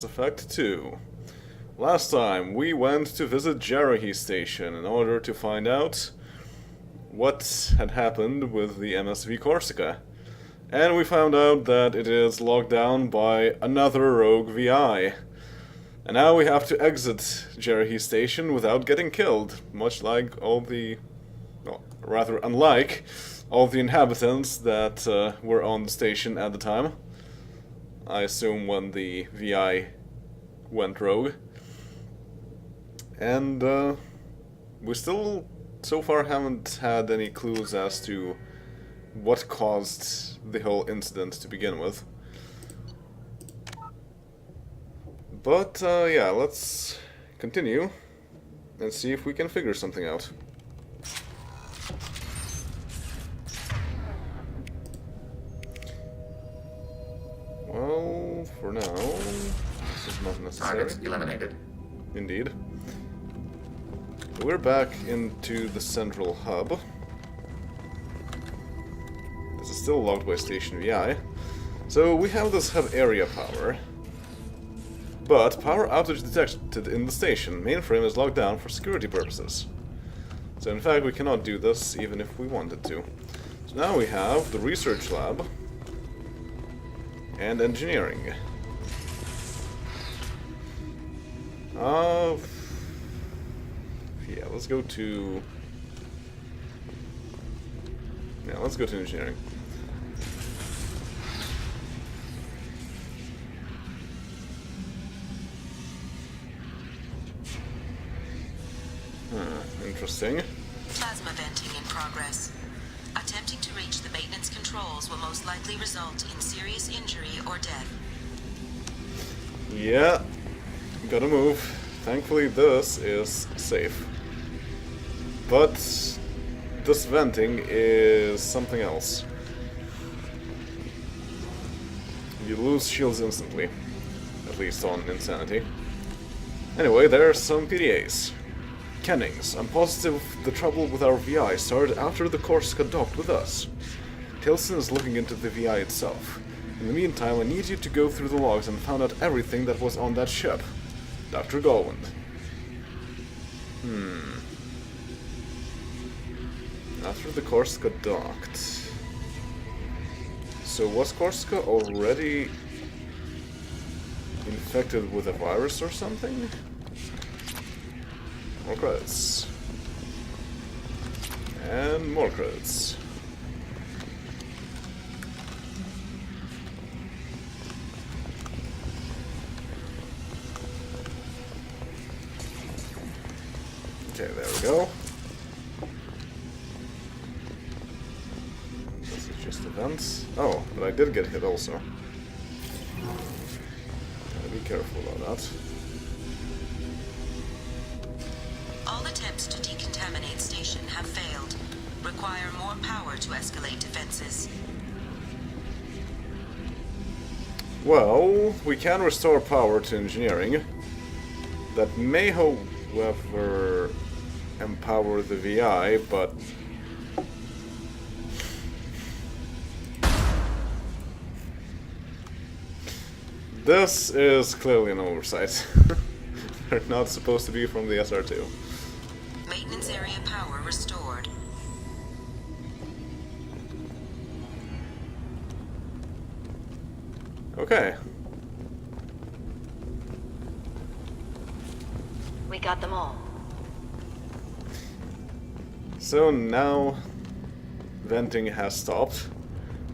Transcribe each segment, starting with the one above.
Effect 2. Last time we went to visit Jarahi Station in order to find out what had happened with the MSV Corsica. And we found out that it is locked down by another rogue VI. And now we have to exit Jarahi Station without getting killed, much like all the... well, rather unlike all the inhabitants that were on the station at the time. I assume when the VI went rogue. And we still, so far, haven't had any clues as to what caused the whole incident to begin with. But, yeah, let's continue and see if we can figure something out. Well, for now, this is not necessary. Targets eliminated. Indeed. We're back into the central hub. This is still locked by Station VI. So we have this hub area power. But power outage detected in the station. Mainframe is locked down for security purposes. So in fact we cannot do this even if we wanted to. So now we have the research lab and engineering. Yeah, let's go to... yeah, let's go to engineering. Interesting. Plasma venting in progress. Attempting to reach the maintenance controls will most likely result in serious injury or death. Yeah, gotta move. Thankfully this is safe. But this venting is something else. You lose shields instantly. At least on Insanity. Anyway, there are some PDAs. Kennings, I'm positive the trouble with our VI started after the Corsica docked with us. Tilson is looking into the VI itself. In the meantime, I need you to go through the logs and find out everything that was on that ship. Dr. Galwind. After the Corsica docked... so was Corsica already infected with a virus or something? More credits. And more credits. Okay, there we go. This is just events. Oh, but I did get hit also. Gotta be careful about that. All attempts to decontaminate station have failed. Require more power to escalate defenses. Well, we can restore power to engineering. That may, however, empower the VI, but... this is clearly an oversight. They're not supposed to be from the SR2. Maintenance area power restored. Okay. We got them all. So now venting has stopped.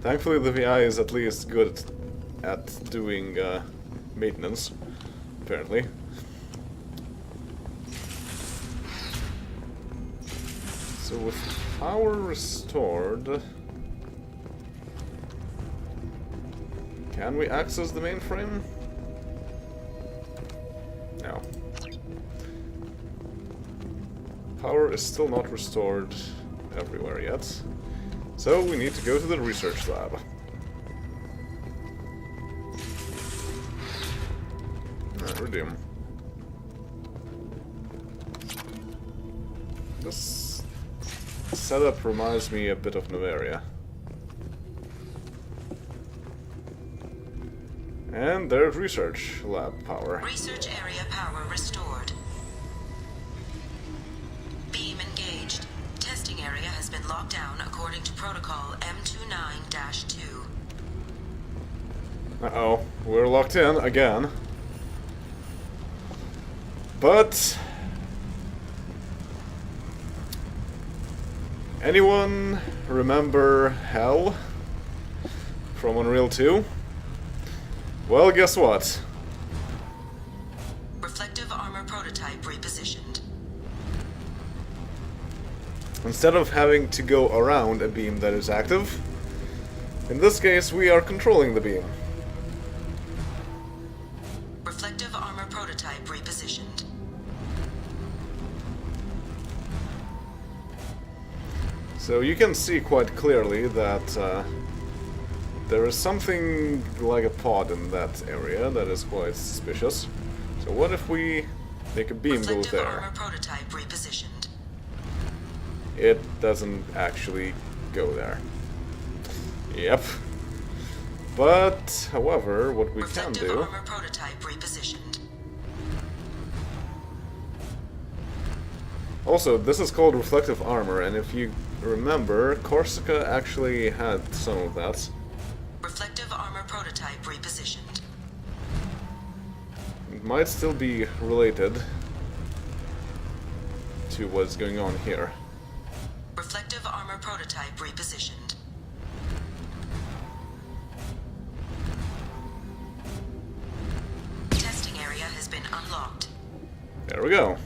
Thankfully the VI is at least good at doing maintenance, apparently. So with power restored, can we access the mainframe? No. Power is still not restored everywhere yet. So we need to go to the research lab. Redeem. This setup reminds me a bit of Novaria. And there's research lab power. Research area power restored. Beam engaged. Testing area has been locked down according to protocol M29-2. Uh-oh, we're locked in again. But anyone remember Hell from Unreal 2? Well, guess what? Reflective armor prototype repositioned. Instead of having to go around a beam that is active, in this case we are controlling the beam. Reflective armor prototype repositioned. So you can see quite clearly that there is something like a pod in that area that is quite suspicious. So what if we make a beam go Reflective there? armor prototype repositioned. It doesn't actually go there. Yep. But, however, what we can Reflective do... armor prototype repositioned. Also, this is called reflective armor, and if you remember, Corsica actually had some of that. Reflective armor prototype repositioned. It might still be related to what's going on here. Reflective armor prototype repositioned. Testing area has been unlocked. There we go.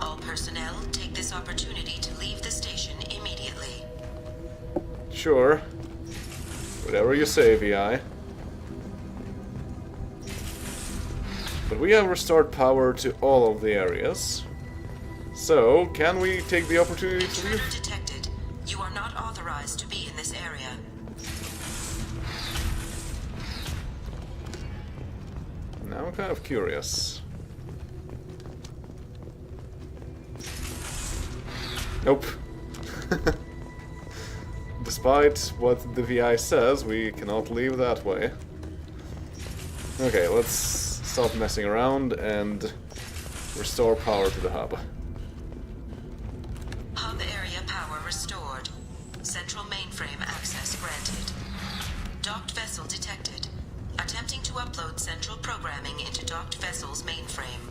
All personnel take this opportunity to leave the station immediately. Sure. Whatever you say, VI. But we have restored power to all of the areas. So, can we take the opportunity to leave? Intruder detected. You are not authorized to be in this area. Now I'm kind of curious. Nope. Despite what the VI says, we cannot leave that way. Okay, let's stop messing around and restore power to the hub. Hub area power restored. Central mainframe access granted. Docked vessel detected. Attempting to upload central programming into docked vessel's mainframe.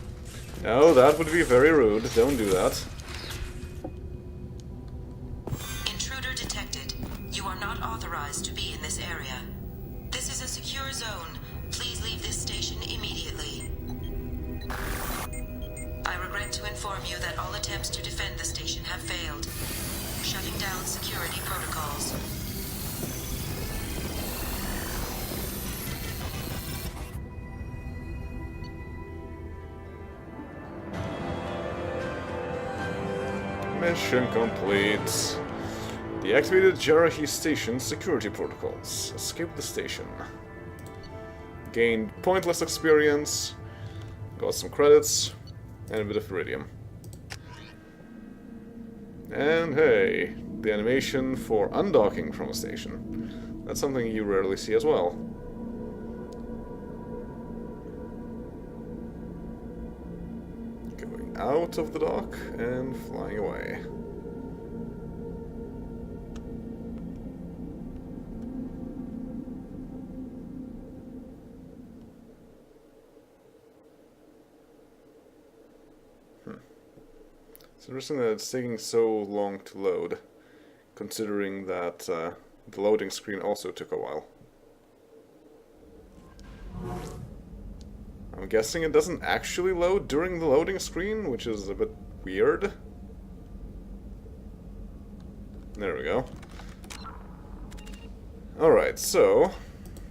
No, that would be very rude. Don't do that. Intruder detected. You are not authorized to be in this area. This is a secure zone. Please leave this station immediately. I regret to inform you that all attempts to defend the station have failed. Shutting down security protocols. Mission complete. Deactivated Jarahi Station security protocols. Escape the station. Gained pointless experience. Got some credits. And a bit of iridium. And hey, the animation for undocking from a station. That's something you rarely see as well. Going out of the dock and flying away. It's interesting that it's taking so long to load, considering that the loading screen also took a while. I'm guessing it doesn't actually load during the loading screen, which is a bit weird. There we go. Alright, so,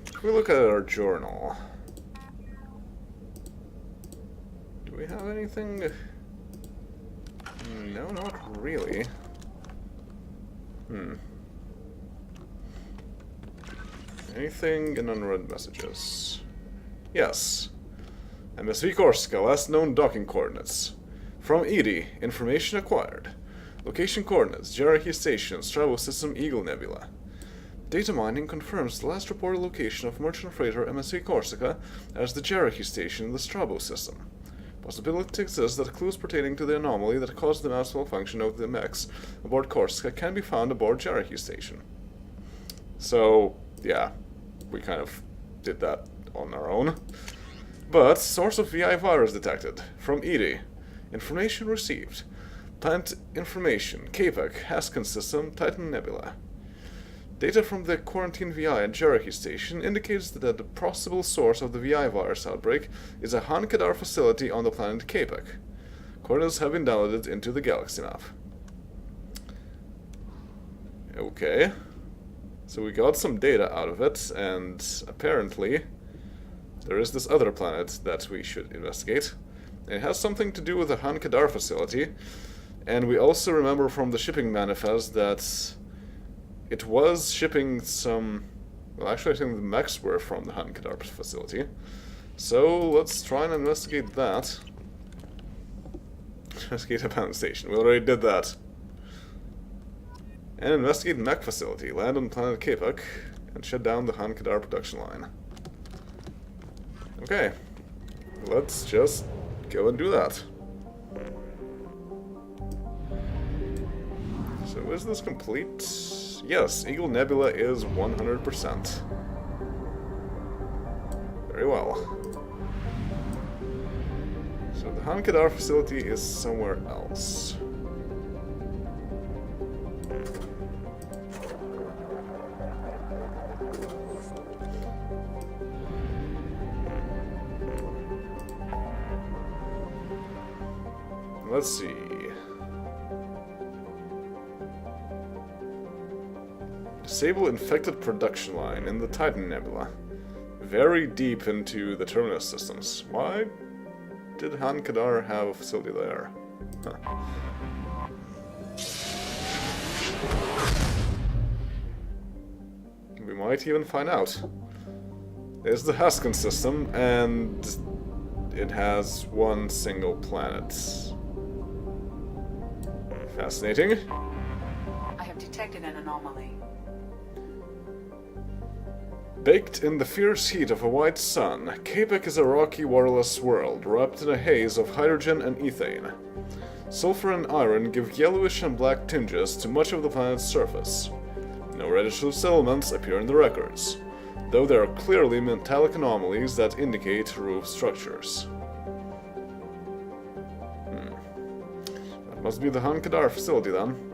if we look at our journal, do we have anything? No, not really. Anything in unread messages? Yes. MSV Corsica, last known docking coordinates. From Edie, information acquired. Location coordinates, Jarahi Station, Travel System Eagle Nebula. Data mining confirms the last reported location of merchant freighter MSV Corsica as the Jericho station in the Strabo system. Possibility exists that clues pertaining to the anomaly that caused the mouse malfunction of the mechs aboard Corsica can be found aboard Jericho station. So, yeah, we kind of did that on our own. But, source of VI virus detected. From EDI. Information received. Plant information. CAPEC, Haskin system, Titan Nebula. Data from the quarantine VI at Jericho station indicates that the possible source of the VI virus outbreak is a Han Kadar facility on the planet CAPEC. Coordinates have been downloaded into the galaxy map. Okay. So we got some data out of it, and apparently there is this other planet that we should investigate. It has something to do with the Han Kadar facility, and we also remember from the shipping manifest that it was shipping some... Well, actually I think the mechs were from the Han Kadar facility. So let's try and investigate that. Investigate abandoned station. We already did that. And investigate mech facility. Land on planet Kapuk and shut down the Han Kadar production line. Okay. Let's just go and do that. So is this complete? Yes, Eagle Nebula is 100%. Very well. So the Han Kadar facility is somewhere else. Let's see. Disable infected production line in the Titan Nebula. Very deep into the Terminus Systems. Why did Han Kadar have a facility there? Huh. We might even find out. There's the Haskin system, and it has one single planet. Fascinating. I have detected an anomaly. Baked in the fierce heat of a white sun, Kapuk is a rocky, waterless world, wrapped in a haze of hydrogen and ethane. Sulfur and iron give yellowish and black tinges to much of the planet's surface. No registered settlements appear in the records, though there are clearly metallic anomalies that indicate roof structures. That must be the Han Kadar facility then.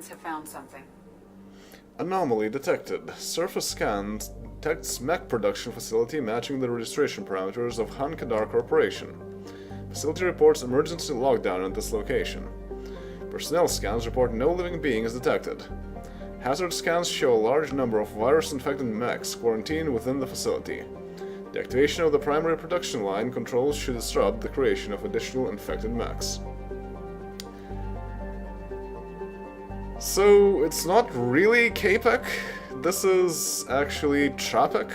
Have found something. Anomaly detected. Surface scan detects mech production facility matching the registration parameters of Han Kadar Corporation. Facility reports emergency lockdown at this location. Personnel scans report no living being is detected. Hazard scans show a large number of virus-infected mechs quarantined within the facility. The activation of the primary production line controls should disrupt the creation of additional infected mechs. So, it's not really Kapuk. This is actually Trapek.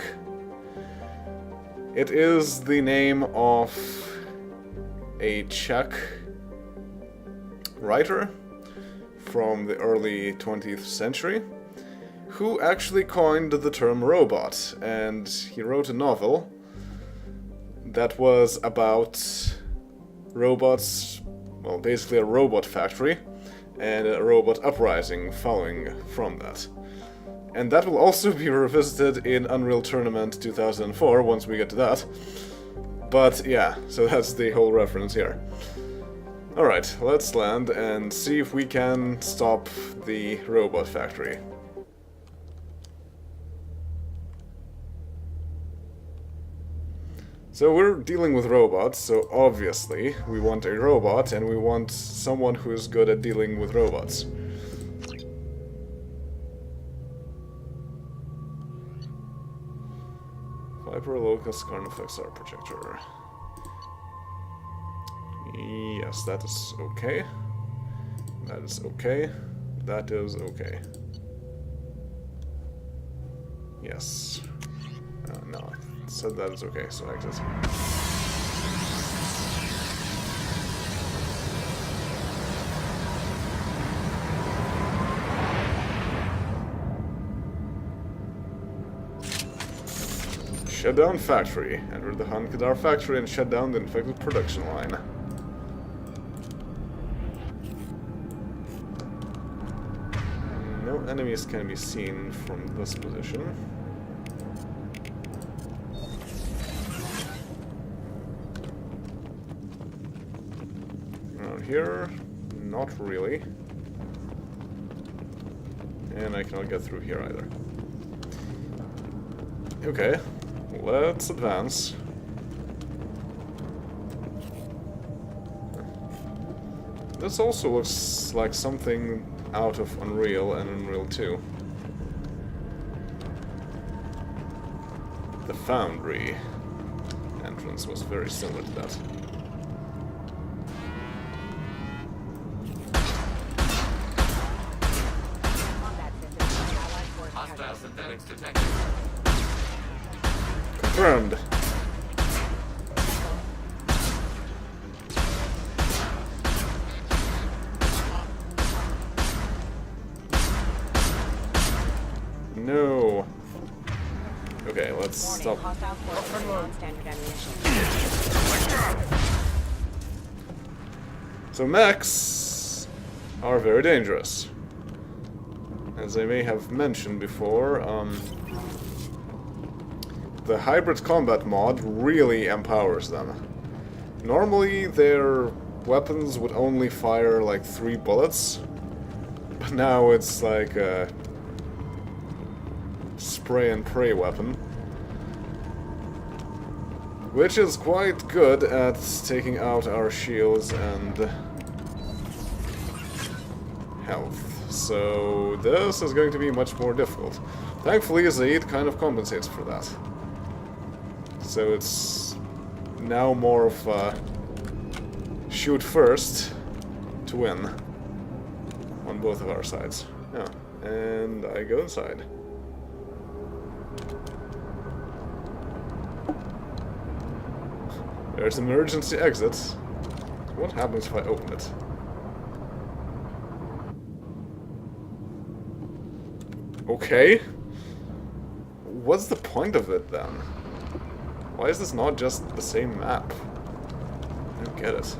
It is the name of a Czech writer from the early 20th century who actually coined the term robot, and he wrote a novel that was about robots, well, basically a robot factory, and a robot uprising following from that. And that will also be revisited in Unreal Tournament 2004 once we get to that. But yeah, so that's the whole reference here. Alright, let's land and see if we can stop the robot factory. So we're dealing with robots, so obviously we want a robot, and we want someone who is good at dealing with robots. Viper Locus Carnifexar Projector. Yes, that is okay. That is okay. That is okay. Yes. No, it said that is okay, so exit. Shut down factory. Enter the Hankadar factory and shut down the infected production line. No enemies can be seen from this position. Around here, not really. And I cannot get through here either. Okay, let's advance. This also looks like something out of Unreal and Unreal 2. The Foundry entrance was very similar to that. Hostile synthetics detected. Confirmed. No. Okay, let's stop. So mechs are very dangerous. As I may have mentioned before, the hybrid combat mod really empowers them. Normally their weapons would only fire like 3 bullets, but now it's like a spray and pray weapon, which is quite good at taking out our shields and health. So this is going to be much more difficult. Thankfully, Zaid kind of compensates for that. So it's now more of a shoot first to win on both of our sides. Yeah, and I go inside. There's an emergency exit. What happens if I open it? Okay. What's the point of it then? Why is this not just the same map? I don't get it.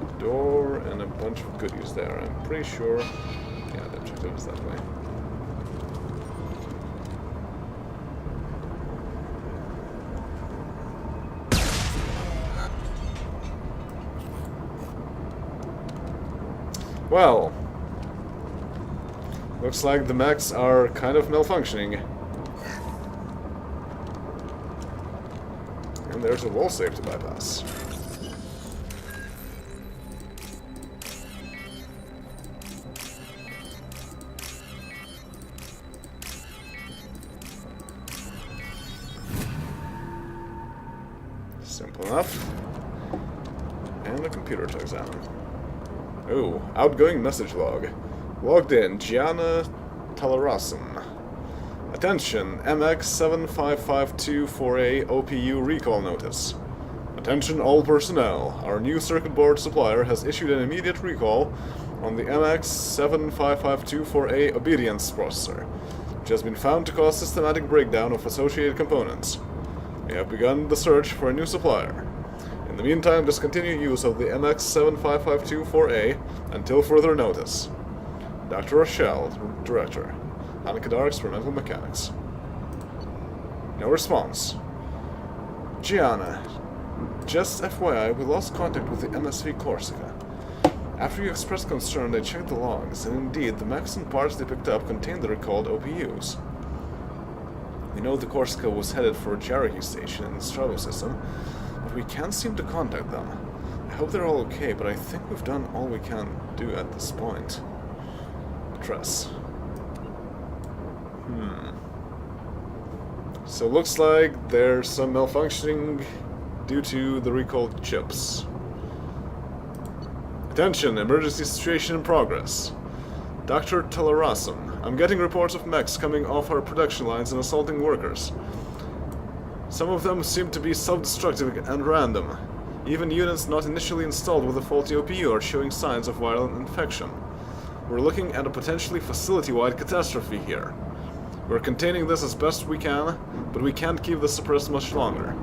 A door and a bunch of goodies there. I'm pretty sure. Yeah, the objective is that way. Well, looks like the mechs are kind of malfunctioning. And there's a wall safe to bypass. Simple enough. And a computer to examine. Oh, outgoing message log. Logged in, Giana, Talarassan. Attention, MX-75524A OPU recall notice. Attention all personnel. Our new circuit board supplier has issued an immediate recall on the MX-75524A obedience processor, which has been found to cause systematic breakdown of associated components. We have begun the search for a new supplier. In the meantime, discontinue use of the MX-75524A until further notice. Dr. Rochelle, Director. Hankadar Experimental Mechanics. No response. Giana. Just FYI, we lost contact with the MSV Corsica. After you expressed concern, I checked the logs, and indeed, the mechs and parts they picked up contained the recalled OPUs. We know the Corsica was headed for a Cherokee station in the Strabo system, but we can't seem to contact them. I hope they're all okay, but I think we've done all we can do at this point. Address. So looks like there's some malfunctioning due to the recalled chips. Attention, emergency situation in progress. Dr. Talarassan, I'm getting reports of mechs coming off our production lines and assaulting workers. Some of them seem to be self-destructive and random. Even units not initially installed with a faulty OPU are showing signs of viral infection. We're looking at a potentially facility-wide catastrophe here. We're containing this as best we can, but we can't keep this suppressed much longer.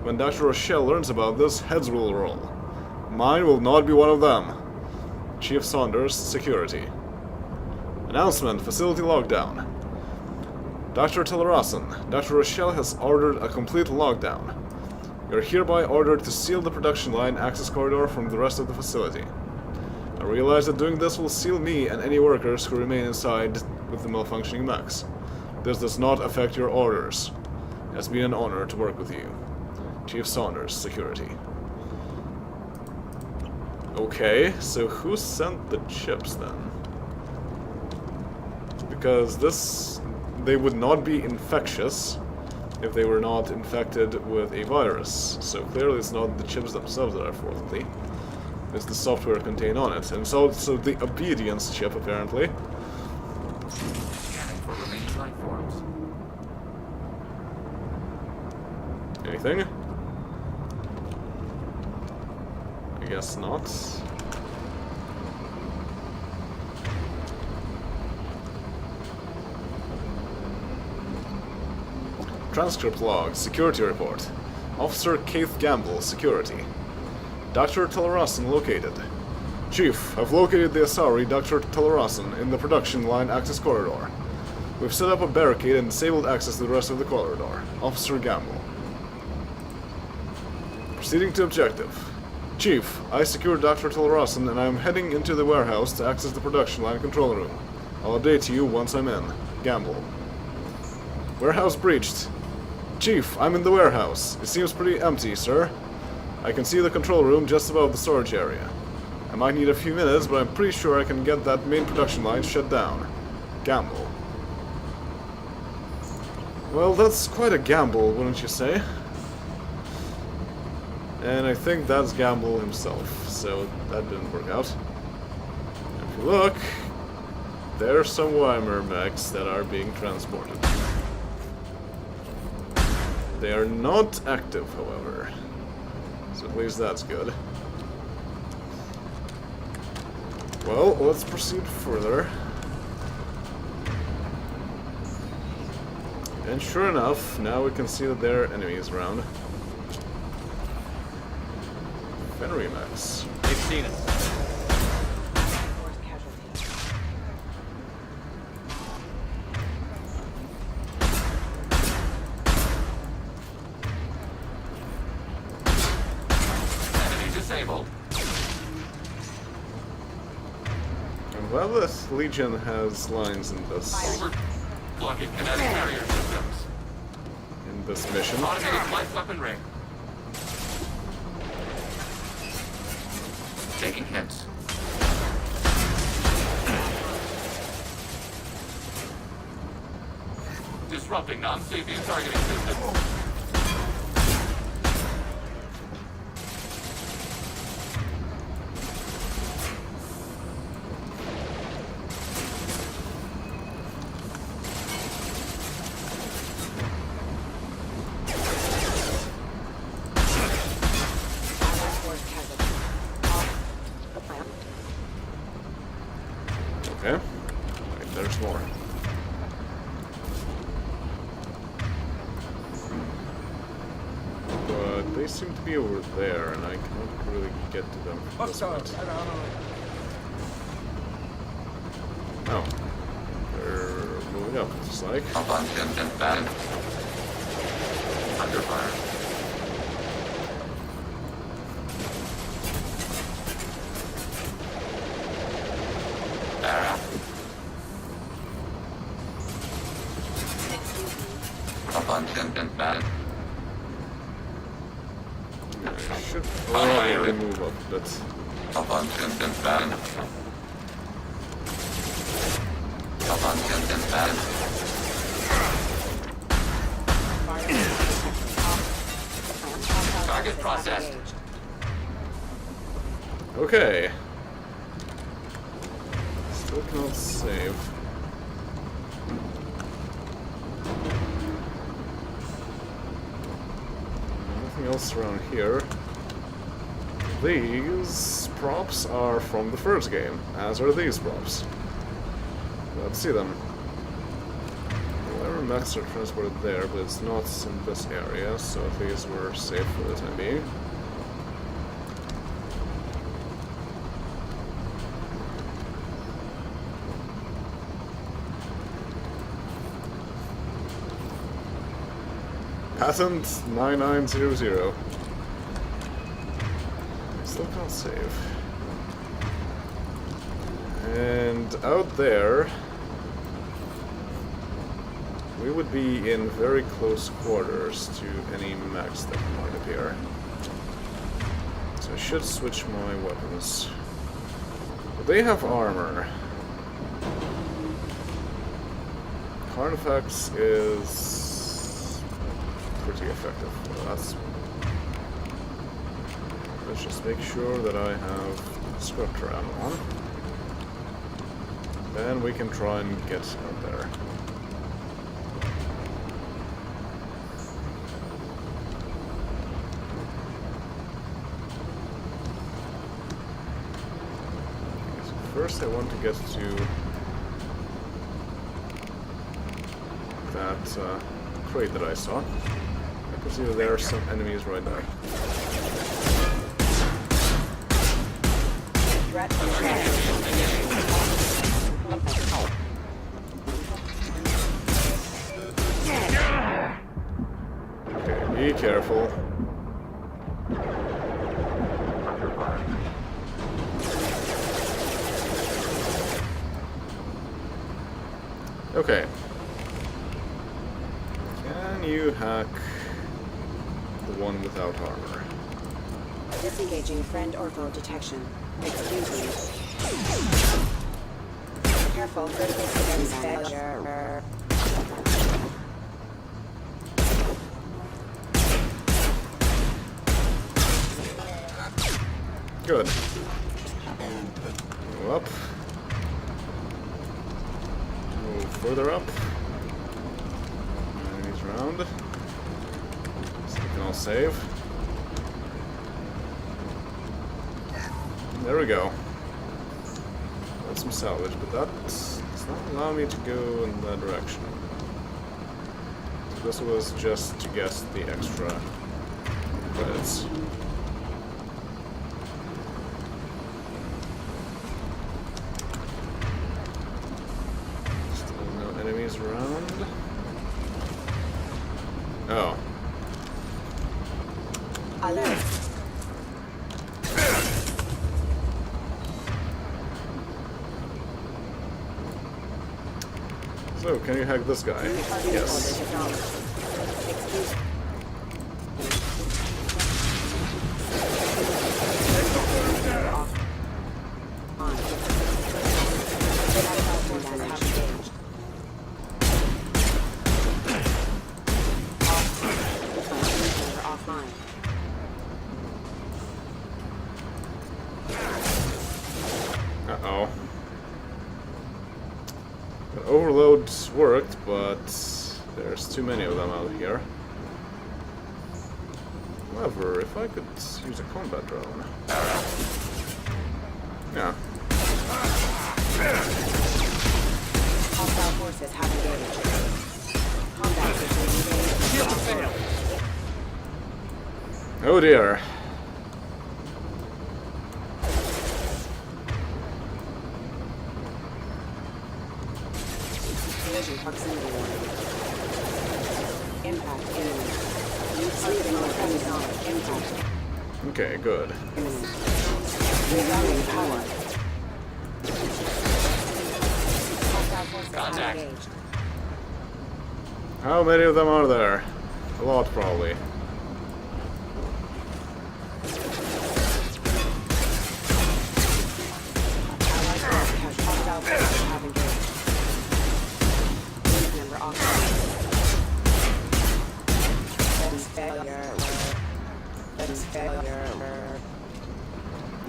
When Dr. Rochelle learns about this, heads will roll. Mine will not be one of them. Chief Saunders, Security. Announcement, facility lockdown. Dr. Talarassan, Dr. Rochelle has ordered a complete lockdown. You are hereby ordered to seal the production line access corridor from the rest of the facility. I realize that doing this will seal me and any workers who remain inside with the malfunctioning mechs. This does not affect your orders. It has been an honor to work with you. Chief Saunders, Security. Okay, so who sent the chips then? Because they would not be infectious if they were not infected with a virus. So clearly it's not the chips themselves that are faulty. It's the software contained on it. And it's also the obedience chip, apparently. Scanning for remaining life forms. Anything? I guess not. Transcript log, security report. Officer Keith Gamble, security. Dr. Talarassan located. Chief, I've located the Asari Dr. Talarassan in the production line access corridor. We've set up a barricade and disabled access to the rest of the corridor. Officer Gamble. Proceeding to objective. Chief, I secured Dr. Talarassan and I am heading into the warehouse to access the production line control room. I'll update you once I'm in. Gamble. Warehouse breached. Chief, I'm in the warehouse. It seems pretty empty, sir. I can see the control room just above the storage area. I might need a few minutes, but I'm pretty sure I can get that main production line shut down. Gamble. Well, that's quite a gamble, wouldn't you say? And I think that's Gamble himself, so that didn't work out. If you look, there are some Weimar mechs that are being transported. They are not active, however, so at least that's good. Well, let's proceed further. And sure enough, now we can see that there are enemies around. Fenry mechs. They've seen us. Enemy disabled. And while this Legion has lines in this Over. Blocking kinetic barrier systems. mission, Automated light weapon ring. Taking hits. Disrupting non-sapient targeting system. Okay. Wait, there's more. But they seem to be over there, and I cannot really get to them. from this point. Oh. They're moving up, it's like. Abundant and bad. Under fire. Abundant bad. I should probably move up a bit. Abundant bad. Abundant bad. Target processed. Okay. Still cannot save. Nothing else around here. These props are from the first game, as are these props. Let's see them. Whatever mechs are transported there, but it's not in this area, so at least we're safe for the time being. Patent 9900. Still can't save. And out there, we would be in very close quarters to any mechs that might appear. So I should switch my weapons. But they have armor. Carnifex is pretty effective. Well, let's just make sure that I have Sculptor ammo on. Then we can try and get out there. So first I want to get to that crate that I saw. I can see that there are some enemies right there. Okay, be careful. Okay. Can you hack the one without armor? Disengaging friend or foe detection. Excuse me. Careful, critical systems failure. Good. Go up. Move further up. Enemies around. So we can all save. There we go. Got some salvage, but that does not allow me to go in that direction. So this was just to get the extra credits. Still no enemies around. Oh. Alert. So, can you hack this guy? Yes. Uh-oh. The overload worked, but there's too many of them out here. However, if I could use a combat drone. Yeah. Hostile forces have engaged. Combat systems engaged. Oh dear. Collision proximity warning. Impact imminent. New signal episodic impact. Okay, good. Imminent. Rerouting power. Hostile forces have Contact. engaged. How many of them are there? A lot, probably.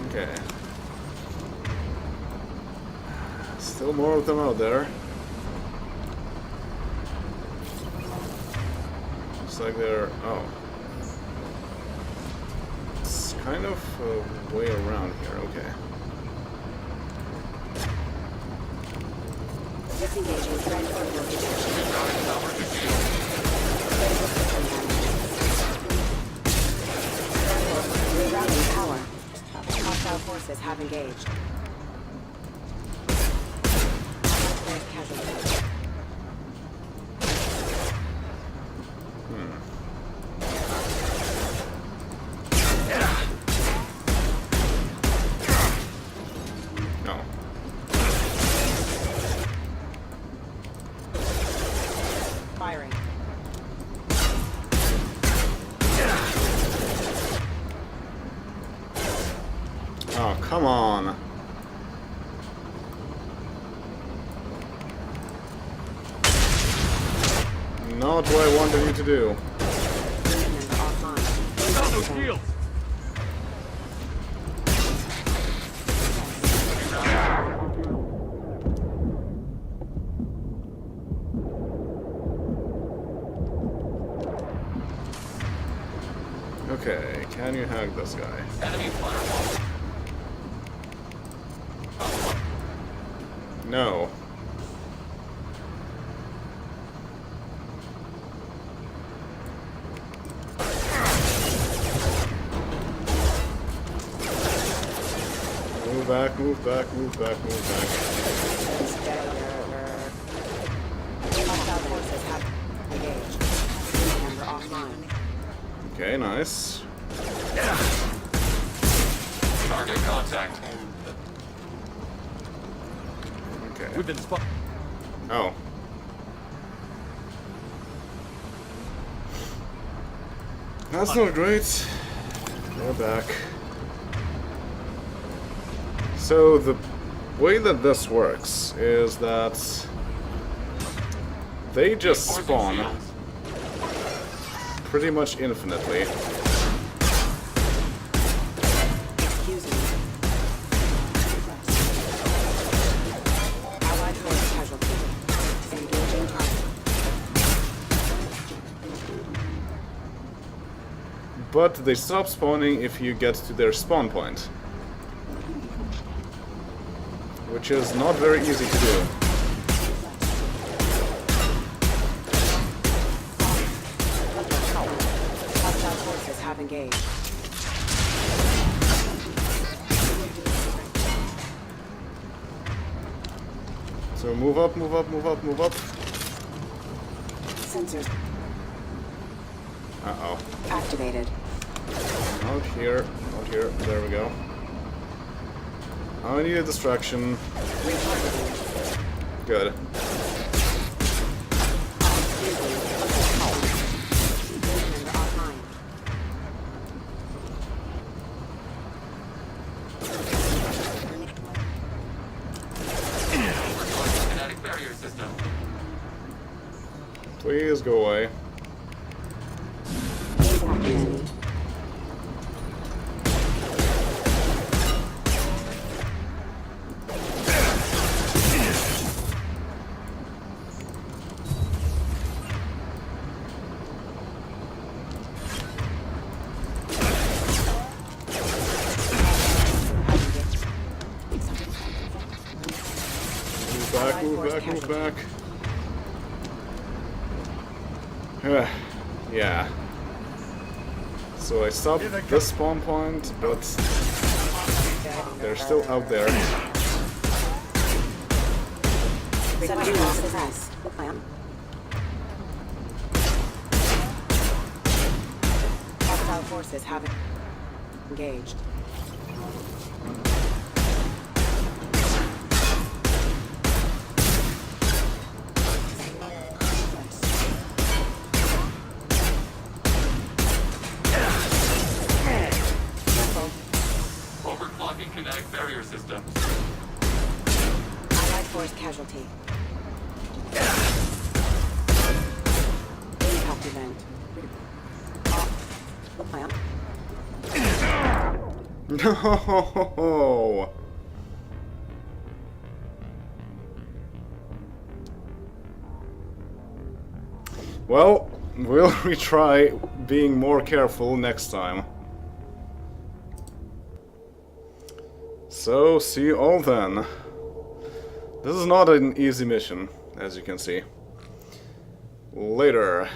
Okay. Still more of them out there. Looks like they're... oh. It's kind of a way around here, okay. Disengaging friend orbital detection. Rerouting power. Hostile forces have engaged. Casualty. No. Firing. Oh, come on. Not what I wanted you to do. Offline. Okay, can you hack this guy? Enemy firewall. No. Move back, move back, move back, move back. Hostile forces have engaged. Member offline. Okay, nice. Target contact. Okay. We've been spotted. Oh. That's not great. We're back. So the way that this works is that they just spawn pretty much infinitely. Excuse me. Allied force casualty. Engaging target. But they stop spawning if you get to their spawn point, which is not very easy to do. Hostile forces have engaged. So move up, move up, move up, move up. Sensors Uh-oh. activated. Out here, out here, there we go. I need a distraction. Retargeting. Good. Member offline. Kinetic barrier system. Please go away. Activated. Move back, move back, move back. Yeah. So I stopped this spawn point, but they're still out there. Requesting success. Plan. Hostile forces have engaged. activity. Impact event. Plant. No. Well, we'll retry being more careful next time. So, see you all then. This is not an easy mission, as you can see. Later.